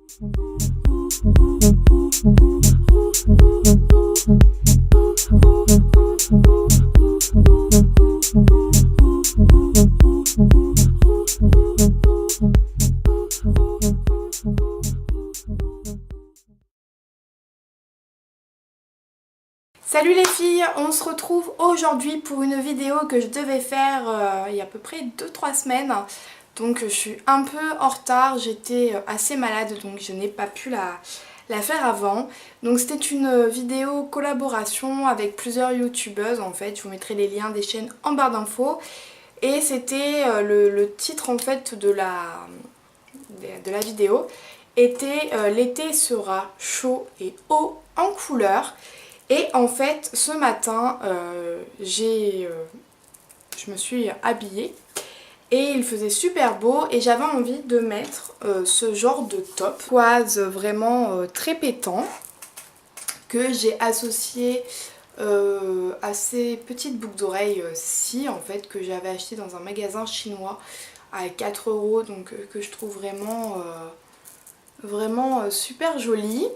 Salut les filles, on se retrouve aujourd'hui pour une vidéo que je devais faire il y a à peu près 2-3 semaines. Donc je suis un peu en retard, j'étais assez malade donc je n'ai pas pu la faire avant. Donc c'était une vidéo collaboration avec plusieurs youtubeuses en fait, je vous mettrai les liens des chaînes en barre d'infos. Et c'était le titre en fait de la vidéo était l'été sera chaud et haut en couleur. Et en fait ce matin je me suis habillée et il faisait super beau et j'avais envie de mettre ce genre de top turquoise vraiment très pétant que j'ai associé à ces petites boucles d'oreilles ci en fait que j'avais acheté dans un magasin chinois à 4 € donc que je trouve vraiment super joli.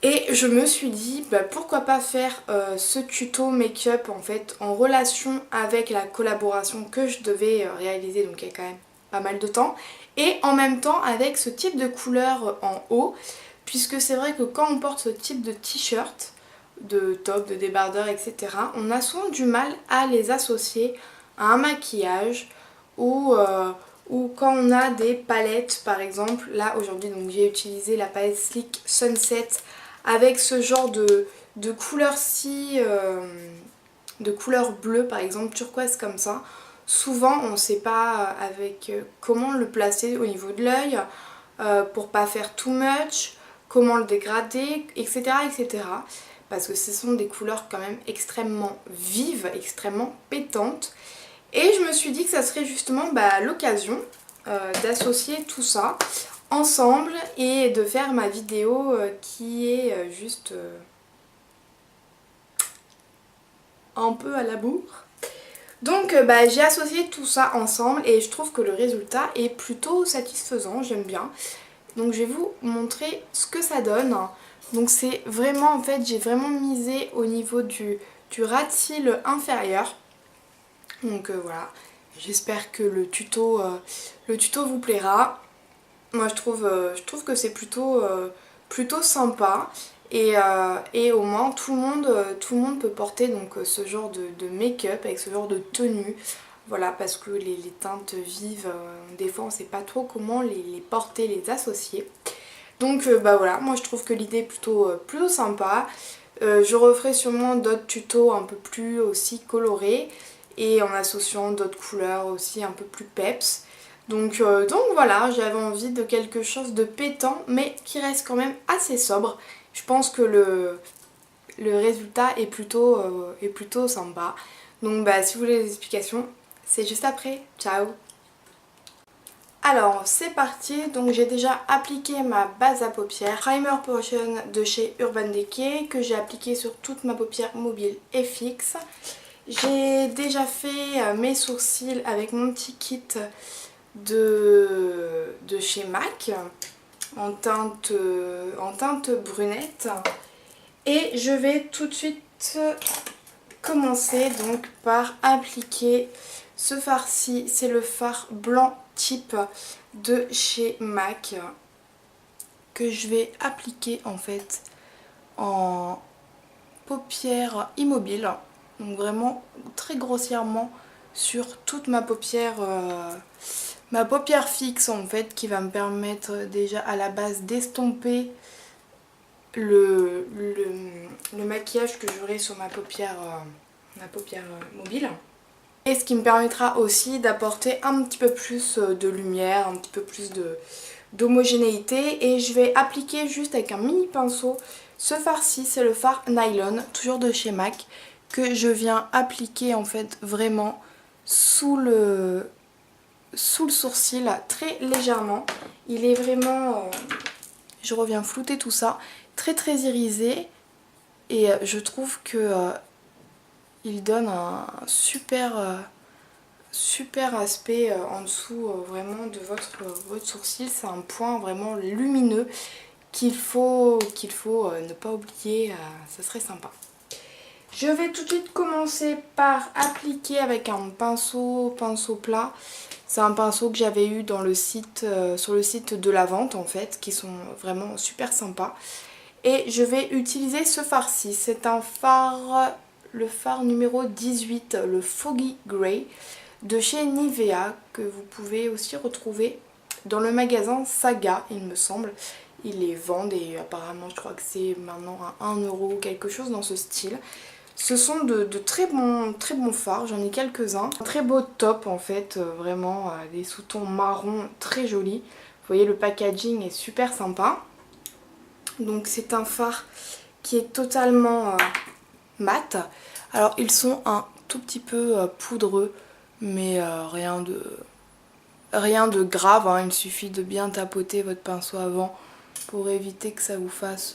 Et je me suis dit pourquoi pas faire ce tuto make-up en fait en relation avec la collaboration que je devais réaliser, donc il y a quand même pas mal de temps, et en même temps avec ce type de couleur en haut, puisque c'est vrai que quand on porte ce type de t-shirt, de top, de débardeur, etc., on a souvent du mal à les associer à un maquillage ou quand on a des palettes par exemple. Là aujourd'hui donc j'ai utilisé la palette Sleek Sunset avec ce genre de couleur-ci, de couleur bleue par exemple, turquoise comme ça. Souvent on ne sait pas avec comment le placer au niveau de l'œil pour pas faire too much, comment le dégrader, etc., etc. Parce que ce sont des couleurs quand même extrêmement vives, extrêmement pétantes. Et je me suis dit que ça serait justement l'occasion d'associer tout ça ensemble et de faire ma vidéo qui est juste un peu à la bourre. Donc j'ai associé tout ça ensemble et je trouve que le résultat est plutôt satisfaisant, j'aime bien. Donc je vais vous montrer ce que ça donne. Donc c'est vraiment, en fait j'ai vraiment misé au niveau du ras de cils inférieur. Donc voilà, j'espère que le tuto vous plaira. Moi je trouve que c'est plutôt sympa et au moins tout le monde peut porter donc ce genre de make-up avec ce genre de tenue. Voilà, parce que les teintes vives, des fois on sait pas trop comment les porter, les associer. Donc voilà, moi je trouve que l'idée est plutôt sympa. Je referai sûrement d'autres tutos un peu plus aussi colorés et en associant d'autres couleurs aussi un peu plus peps. Donc voilà, j'avais envie de quelque chose de pétant mais qui reste quand même assez sobre. Je pense que le résultat est plutôt sympa. Donc si vous voulez des explications, c'est juste après. Ciao! Alors c'est parti, donc j'ai déjà appliqué ma base à paupières Primer Potion de chez Urban Decay que j'ai appliqué sur toute ma paupière mobile et fixe. J'ai déjà fait mes sourcils avec mon petit kit de chez MAC en teinte brunette. Et je vais tout de suite commencer donc par appliquer ce fard-ci. C'est le fard blanc type de chez MAC que je vais appliquer en fait en paupière immobile. Donc vraiment très grossièrement sur toute ma paupière fixe en fait, qui va me permettre déjà à la base d'estomper le maquillage que j'aurai sur ma paupière mobile. Et ce qui me permettra aussi d'apporter un petit peu plus de lumière, un petit peu plus d'homogénéité. Et je vais appliquer juste avec un mini pinceau ce fard-ci, c'est le fard Nylon, toujours de chez MAC, que je viens appliquer en fait vraiment sous le sourcil très légèrement. Il est vraiment, je reviens flouter tout ça, très irisé et je trouve que il donne un super super aspect en dessous vraiment de votre sourcil. C'est un point vraiment lumineux qu'il faut ne pas oublier, ça serait sympa. Je vais tout de suite commencer par appliquer avec un pinceau plat. C'est un pinceau que j'avais eu dans le site, sur le site de la vente en fait, qui sont vraiment super sympas. Et je vais utiliser ce fard-ci. C'est un fard, le fard numéro 18, le Foggy Grey de chez Nivea, que vous pouvez aussi retrouver dans le magasin Saga, il me semble. Ils les vendent et apparemment je crois que c'est maintenant à 1 euro, quelque chose dans ce style. Ce sont de très bons fards, j'en ai quelques-uns. Un très beau top en fait, vraiment des sous-tons marron très jolis. Vous voyez, le packaging est super sympa. Donc c'est un fard qui est totalement mat. Alors ils sont un tout petit peu poudreux, mais rien de grave, hein. Il suffit de bien tapoter votre pinceau avant pour éviter que ça vous fasse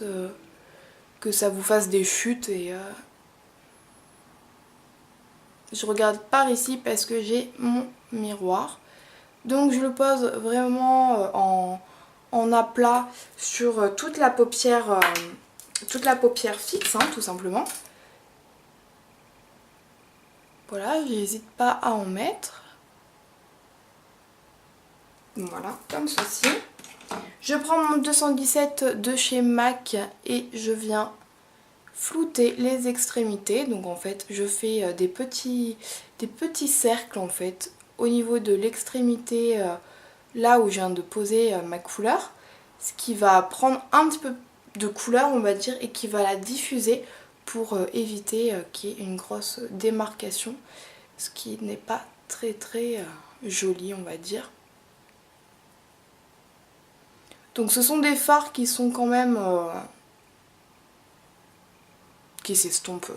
des chutes. Et je regarde par ici parce que j'ai mon miroir. Donc je le pose vraiment en aplat sur toute la paupière fixe, hein, tout simplement. Voilà, j'hésite pas à en mettre. Voilà, comme ceci. Je prends mon 217 de chez MAC et je viens flouter les extrémités. Donc en fait, je fais des petits cercles en fait au niveau de l'extrémité, là où je viens de poser ma couleur. Ce qui va prendre un petit peu de couleur, on va dire, et qui va la diffuser pour éviter qu'il y ait une grosse démarcation. Ce qui n'est pas très joli, on va dire. Donc ce sont des fards qui sont quand même qui s'estompent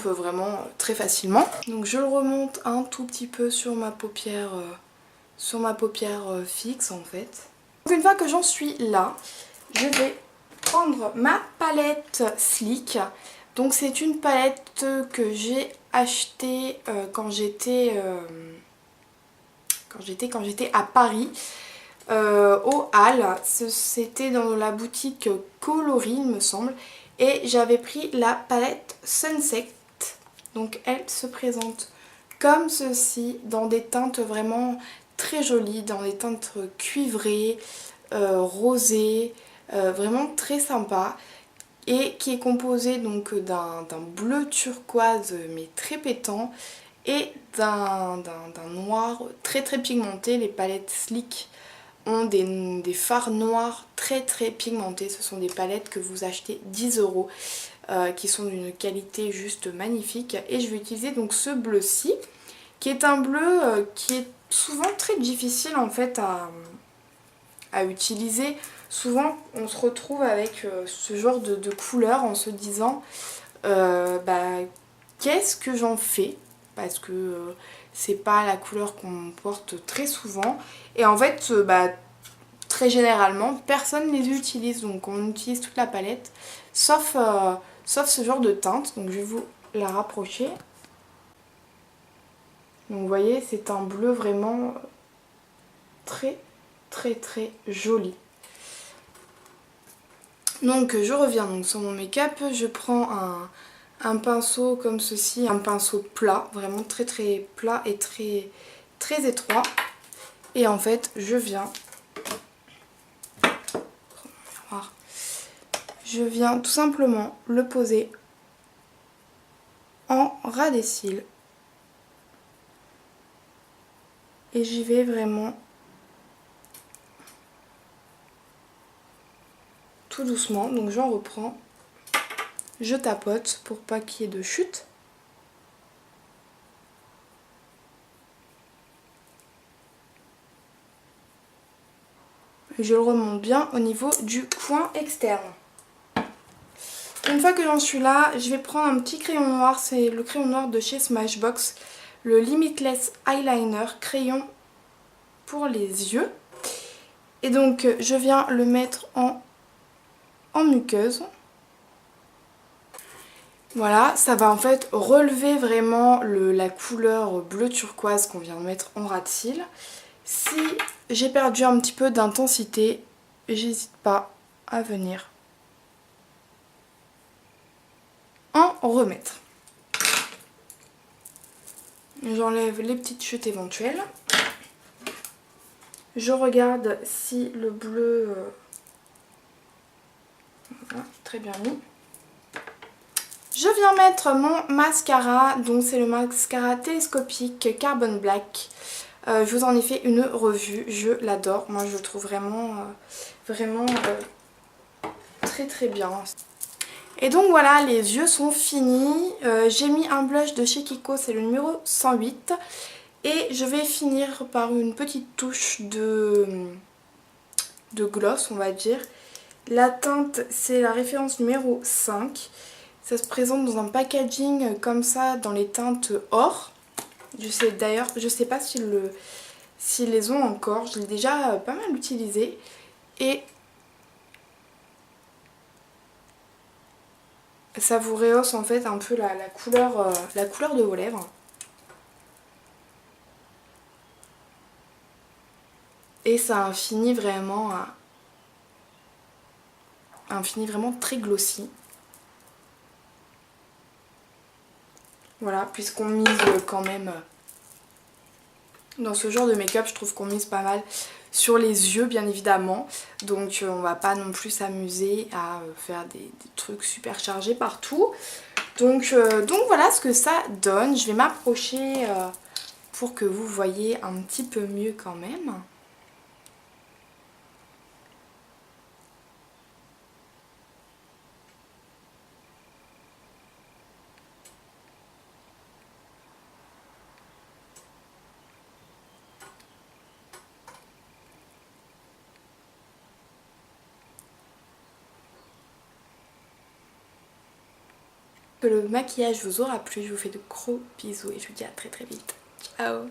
vraiment très facilement. Donc je le remonte un tout petit peu sur ma paupière fixe en fait. Donc une fois que j'en suis là, je vais prendre ma palette Sleek. Donc c'est une palette que j'ai achetée quand j'étais à Paris. Au Hall, c'était dans la boutique Coloris il me semble, et j'avais pris la palette Sunset. Donc elle se présente comme ceci, dans des teintes vraiment très jolies, dans des teintes cuivrées, rosées, vraiment très sympa, et qui est composée donc d'un bleu turquoise mais très pétant et d'un noir très pigmenté. Les palettes Sleek ont des fards noirs très pigmentés. Ce sont des palettes que vous achetez 10 € qui sont d'une qualité juste magnifique. Et je vais utiliser donc ce bleu-ci qui est un bleu qui est souvent très difficile en fait à utiliser. Souvent on se retrouve avec ce genre de couleur en se disant qu'est-ce que j'en fais, parce que c'est pas la couleur qu'on porte très souvent. Et en fait, très généralement, personne ne les utilise. Donc on utilise toute la palette, sauf ce genre de teinte. Donc je vais vous la rapprocher. Donc vous voyez, c'est un bleu vraiment très joli. Donc je reviens donc sur mon make-up. Je prends un pinceau comme ceci, un pinceau plat, vraiment très plat et très étroit. Et en fait, je viens tout simplement le poser en ras des cils. Et j'y vais vraiment tout doucement. Donc j'en reprends, je tapote pour pas qu'il y ait de chute. Je le remonte bien au niveau du coin externe. Une fois que j'en suis là, je vais prendre un petit crayon noir. C'est le crayon noir de chez Smashbox, le Limitless Eyeliner, crayon pour les yeux. Et donc je viens le mettre en muqueuse. Voilà, ça va en fait relever vraiment la couleur bleu turquoise qu'on vient de mettre en ras de cils. Si j'ai perdu un petit peu d'intensité, j'hésite pas à venir en remettre. J'enlève les petites chutes éventuelles. Je regarde si le bleu... voilà, très bien mis. Je viens mettre mon mascara, donc c'est le mascara télescopique Carbon Black. Je vous en ai fait une revue, je l'adore. Moi je le trouve vraiment très très bien. Et donc voilà, les yeux sont finis. J'ai mis un blush de chez Kiko, c'est le numéro 108. Et je vais finir par une petite touche de gloss, on va dire. La teinte, c'est la référence numéro 5. Ça se présente dans un packaging comme ça, dans les teintes or. Je sais d'ailleurs, je sais pas s'ils les ont encore. Je l'ai déjà pas mal utilisé. Et ça vous rehausse en fait un peu la couleur de vos lèvres. Et ça a un fini vraiment très glossy. Voilà, puisqu'on mise quand même dans ce genre de make-up, je trouve qu'on mise pas mal sur les yeux bien évidemment. Donc on va pas non plus s'amuser à faire des trucs super chargés partout. Donc voilà ce que ça donne. Je vais m'approcher pour que vous voyez un petit peu mieux quand même. Que le maquillage vous aura plu, je vous fais de gros bisous et je vous dis à très très vite. Ciao!